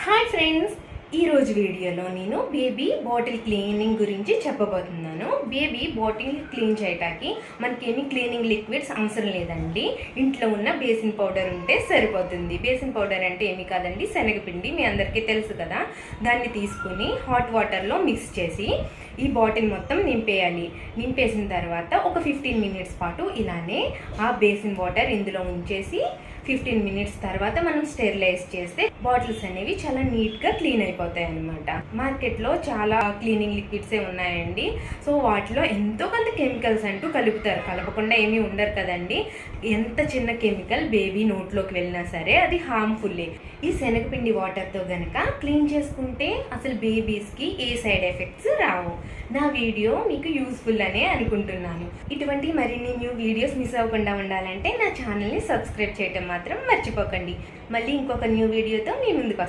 Hi friends, ఈరోజు వీడియోలో నేను బేబీ బాటిల్ క్లీనింగ్ గురించి చెప్పబోతున్నాను. బేబీ బాటిల్ క్లీన్ చేయడానికి మనకేమి క్లీనింగ్ లిక్విడ్స్ అవసరం లేదండి. ఇంట్లో ఉన్న బేసిన్ పౌడర్ ఉంటే సరిపోతుంది. బేసిన్ పౌడర్ అంటే ఏమి కాదండి, శనగపిండి, మీ అందరికీ తెలుసు కదా. దాన్ని తీసుకుని హాట్ వాటర్లో మిక్స్ చేసి ఈ బాటిల్ మొత్తం నింపేయాలి. నింపేసిన తర్వాత ఒక 15 మినిట్స్ పాటు ఇలానే ఆ బేసిన్ వాటర్ ఇందులో ఉంచేసి 15 మినిట్స్ తర్వాత మనం స్టెరిలైజ్ చేస్తే బాటిల్స్ అనేవి చాలా నీట్గా క్లీన్ అయిపోతాయి అన్నమాట. మార్కెట్లో చాలా క్లీనింగ్ లిక్విడ్సే ఉన్నాయండి. సో వాటిలో ఎంతో కొంత కెమికల్స్ అంటూ కలుపుతారు, కలపకుండా ఏమీ ఉండరు కదండి. ఎంత చిన్న కెమికల్ బేబీ నోట్లోకి వెళ్ళినా సరే అది హార్మ్ఫుల్లే. ఈ శనగపిండి వాటర్తో గనక క్లీన్ చేసుకుంటే అసలు బేబీస్కి ఏ సైడ్ ఎఫెక్ట్స్ రావు. నా వీడియో మీకు యూస్ఫుల్ అనే అనుకుంటున్నాను. ఇటువంటి మరిన్ని న్యూ వీడియోస్ మిస్ అవ్వకుండా ఉండాలంటే నా ఛానల్ని సబ్స్క్రైబ్ చేయటం మాత్రం మర్చిపోకండి. మళ్ళీ ఇంకొక న్యూ వీడియోతో మీ ముందుకు వస్తాను.